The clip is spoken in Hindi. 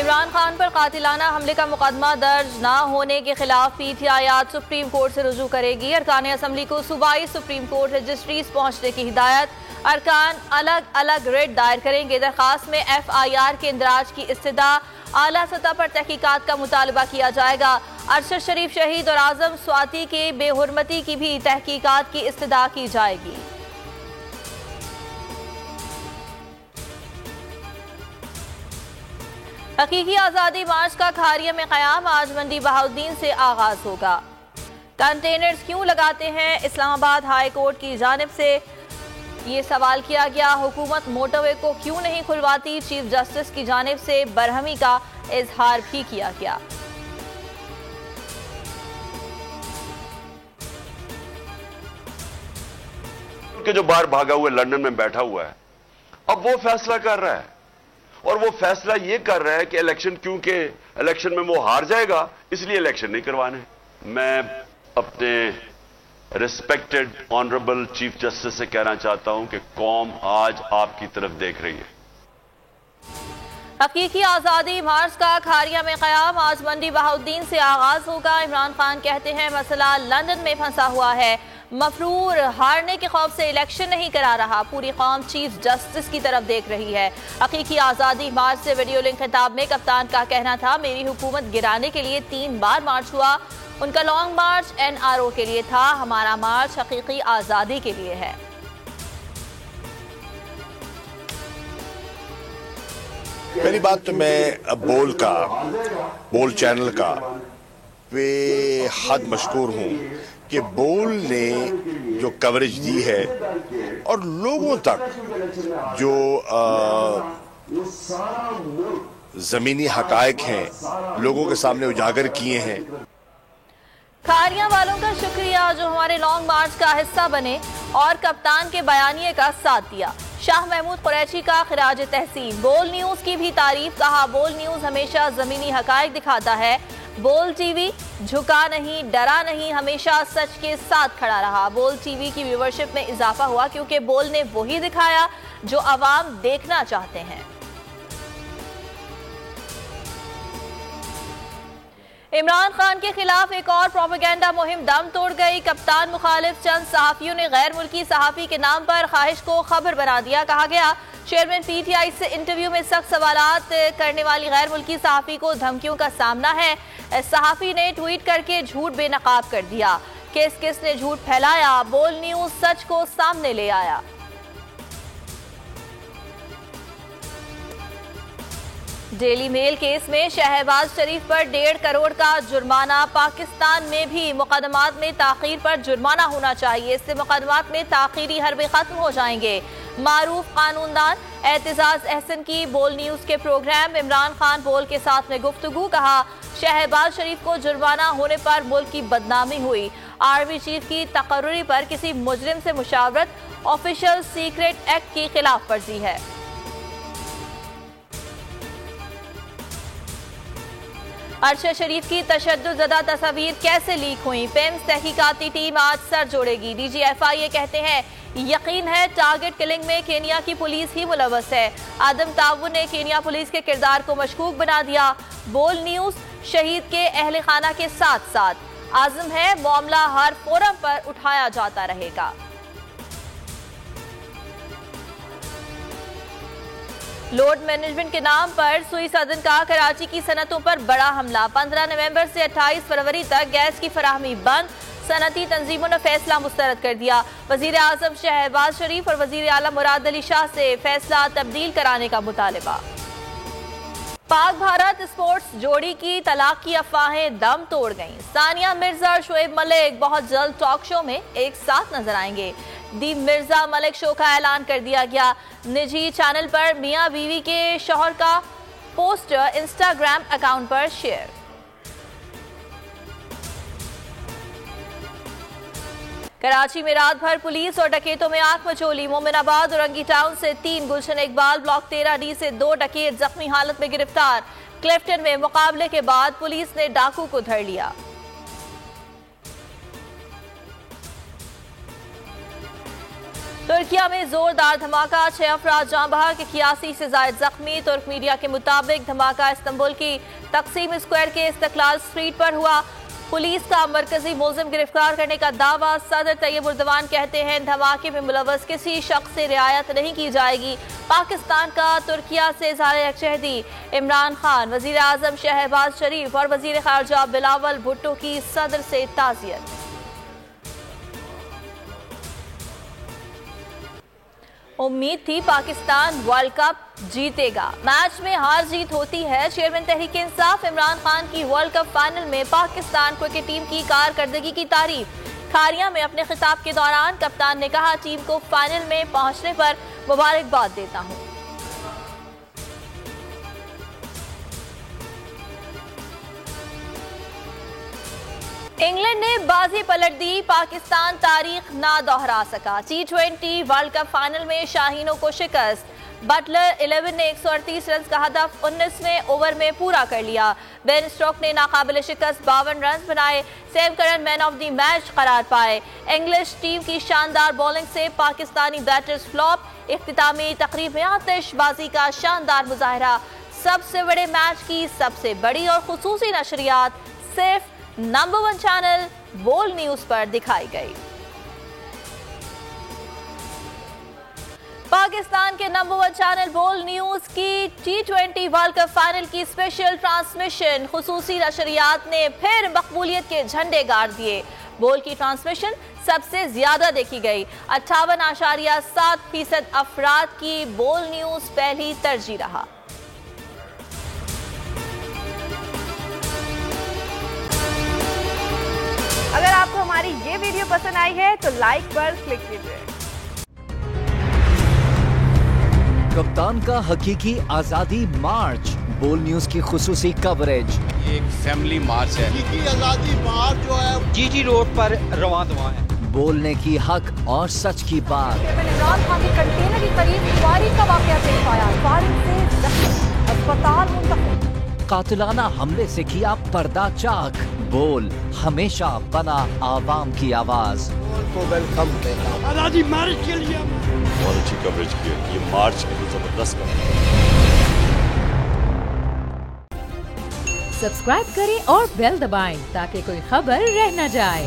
इमरान खान पर कातिलाना हमले का मुकदमा दर्ज न होने के खिलाफ पीटीआई आज सुप्रीम कोर्ट से रुजू करेगी। अरकान असम्बली को सूबाई सुप्रीम कोर्ट रजिस्ट्रीज पहुंचने की हिदायत। अरकान अलग अलग रिट दायर करेंगे। दरखास्त में FIR के इंदराज की इस्तदा आला सतह पर तहकीकात का मुतालबा किया जाएगा। अरशद शरीफ शहीद और आजम स्वाति के बेहुरमती की भी तहकीकात की इस्तदा की जाएगी। हकीकी आज़ादी मार्च का खारिया में क़याम आज मंडी बहाउद्दीन से आगाज होगा। कंटेनर्स क्यों लगाते हैं, इस्लामाबाद हाई कोर्ट की जानिब से ये सवाल किया गया। हुकूमत मोटरवे को क्यों नहीं खुलवाती, चीफ जस्टिस की जानिब से बरहमी का इजहार भी किया गया। कि जो बाहर भागा हुआ लंदन में बैठा हुआ है, अब वो फैसला कर रहा है और वो फैसला ये कर रहा है कि इलेक्शन, क्योंकि इलेक्शन में वो हार जाएगा इसलिए इलेक्शन नहीं करवाने। मैं अपने रिस्पेक्टेड ऑनरेबल चीफ जस्टिस से कहना चाहता हूं कि कौम आज आपकी तरफ देख रही है। हकीकी आज़ादी मार्च का खारिया में क़याम आज मंडी बहाउद्दीन से आगाज होगा। इमरान खान कहते हैं मसला लंदन में फंसा हुआ है, मफरूर हारने के खौफ से इलेक्शन नहीं करा रहा, पूरी कौम चीफ जस्टिस की तरफ देख रही है। हकीकी आज़ादी मार्च से वीडियो लिंक खिताब में कप्तान का कहना था, मेरी हुकूमत गिराने के लिए 3 बार मार्च हुआ, उनका लॉन्ग मार्च NRO के लिए था, हमारा मार्च हकीकी आज़ादी के लिए है। पहली बात तो मैं बोल चैनल का बेहद मशकूर हूँ कि बोल ने जो कवरेज दी है और लोगों तक जो जमीनी हकायक हैं लोगों के सामने उजागर किए हैं। खारिया वालों का शुक्रिया जो हमारे लॉन्ग मार्च का हिस्सा बने और कप्तान के बयानिए का साथ दिया। शाह महमूद कुरैशी का खिराज तहसीन। बोल न्यूज की भी तारीफ, कहा बोल न्यूज हमेशा जमीनी हकायक दिखाता है, बोल टीवी झुका नहीं, डरा नहीं, हमेशा सच के साथ खड़ा रहा। बोल टीवी की व्यूवरशिप में इजाफा हुआ क्योंकि बोल ने वही दिखाया जो अवाम देखना चाहते हैं। इमरान खान के खिलाफ एक और प्रोपेगेंडा मुहिम दम तोड़ गई। कप्तान मुखालिफ चंद सहाफियों ने गैर मुल्की सहाफी के नाम पर ख्वाहिश को खबर बना दिया। कहा गया चेयरमैन PTI से इंटरव्यू में सख्त सवालात करने वाली गैर मुल्की सहाफी को धमकियों का सामना है। सहाफी ने ट्वीट करके झूठ बेनकाब कर दिया। किसने झूठ फैलाया, बोल न्यूज सच को सामने ले आया। डेली मेल केस में शहबाज शरीफ पर 1.5 करोड़ का जुर्माना। पाकिस्तान में भी मुकदमात में ताखीर पर जुर्माना होना चाहिए, इससे मुकदमात में ताखीरी हरबे खत्म हो जाएंगे। मारूफ कानूनदान एतजाज अहसन की बोल न्यूज के प्रोग्राम इमरान खान बोल के साथ में गुफ्तगू। कहा शहबाज शरीफ को जुर्माना होने पर मुल्क की बदनामी हुई। आर्मी चीफ की तकर्री पर किसी मुजरिम से मुशावरत ऑफिशियल सीक्रेट एक्ट की खिलाफ वर्जी है। अरशद शरीफ की तशद्दुद तस्वीर कैसे लीक हुई, पेम्स तहकीकाती टीम आज सर जोड़ेगी। DG FIA कहते हैं यकीन है टारगेट किलिंग में केनिया की पुलिस ही मुलव्वस है। आदम ताउन ने केनिया पुलिस के किरदार को मशकूक बना दिया। बोल न्यूज शहीद के अहले खाना के साथ साथ आज़म है मामला हर फोरम पर उठाया जाता रहेगा। लोड मैनेजमेंट के नाम पर सुई सदन का कराची की सनतों पर बड़ा हमला। 15 नवंबर से 28 फरवरी तक गैस की फराहमी बंद। सनती तंजीमों ने फैसला मुस्तरद कर दिया। वजीर आजम शहबाज शरीफ और वजीर आला मुराद अली शाह से फैसला तब्दील कराने का मुतालिबा। पाक भारत स्पोर्ट्स जोड़ी की तलाक की अफवाहें दम तोड़ गईं। सानिया मिर्जा और शोएब मलिक बहुत जल्द टॉक शो में एक साथ नजर आएंगे। दी मिर्जा मलिक शो का ऐलान कर दिया गया। निजी चैनल पर मियां बीवी के शौहर का पोस्टर इंस्टाग्राम अकाउंट पर शेयर। कराची में रात भर पुलिस और डकैतों में आंख मचोली। मोमिनाबाद और रंगी टाउन से 3, गुलशन इकबाल ब्लॉक 13D से 2 डकैत जख्मी हालत में गिरफ्तार। क्लिफ्टन में मुकाबले के बाद पुलिस ने डाकू को धर लिया। तुर्किया में जोरदार धमाका, 6 अफराद जाँ बहक, 81 से ज्यादा जख्मी। तुर्क मीडिया के मुताबिक धमाका इस्तांबुल की तकसीम स्क्वायर के इस्तिक्लाल स्ट्रीट पर हुआ। पुलिस का मरकजी मुलजिम गिरफ्तार करने का दावा। सदर तैयब उर्दवान कहते हैं धमाके में मुलव्वस किसी शख्स से रियायत नहीं की जाएगी। पाकिस्तान का तुर्किया से इज़हार यकजहती। इमरान खान, वजीर आजम शहबाज शरीफ और वजीर खारजा बिलावल भुट्टो की सदर से ताज़ियत। उम्मीद थी पाकिस्तान वर्ल्ड कप जीतेगा, मैच में हार जीत होती है। चेयरमैन तहरीक इंसाफ इमरान खान की वर्ल्ड कप फाइनल में पाकिस्तान क्रिकेट टीम की कारकर्दगी की तारीफ। खारिया में अपने खिताब के दौरान कप्तान ने कहा, टीम को फाइनल में पहुंचने पर मुबारकबाद देता हूं। इंग्लैंड ने बाजी पलट दी, पाकिस्तान तारीख ना दोहरा सका। T20 वर्ल्ड कप फाइनल में शाहीनों को शिकस्त। बटलर 11 ने 138 रन का हदफ 19वें ओवर में पूरा कर लिया। बेन स्टोक्स ने नाकाबिल शिकस्त 52 रन बनाए। Sam Curran man of the match करार पाए। इंग्लिश टीम की शानदार बॉलिंग से पाकिस्तानी बैटर्स फ्लॉप। इख्तितामी तकरीब में आतिशबाजी का शानदार मुजाहरा। सबसे बड़े मैच की सबसे बड़ी और खुसूसी नशरियात सिर्फ नंबर 1 चैनल बोल न्यूज पर दिखाई गई। पाकिस्तान के नंबर 1 चैनल बोल न्यूज की T20 वर्ल्ड कप फाइनल की स्पेशल ट्रांसमिशन खुसूसी नशरियात ने फिर मकबूलियत के झंडे गाड़ दिए। बोल की ट्रांसमिशन सबसे ज्यादा देखी गई। 58.7% अफराद की बोल न्यूज पहली तरजीह रहा। अगर आपको हमारी ये वीडियो पसंद आई है तो लाइक पर क्लिक कीजिए। कप्तान का हकीकी आजादी मार्च, बोल न्यूज की खुसूसी कवरेज। ये एक फैमिली मार्च है। हकीकी आजादी मार्च जो है जीटी रोड पर रवां दवा है। बोलने की हक और सच की बात। इमरान खान के कंटेनर के करीब फायरिंग का वाकया पेश आया। फायरिंग से जख्मी, अस्पताल मुंतकिल। कातिलाना हमले से किया पर्दा चाक। बोल हमेशा बना आवाम की आवाज। को वेलकम देता। आजादी मार्च के लिए बहुत अच्छी कवरेज की है। ये मार्च की जबरदस्त कवरेज। सब्सक्राइब करें और बेल दबाएं ताकि कोई खबर रह न जाए।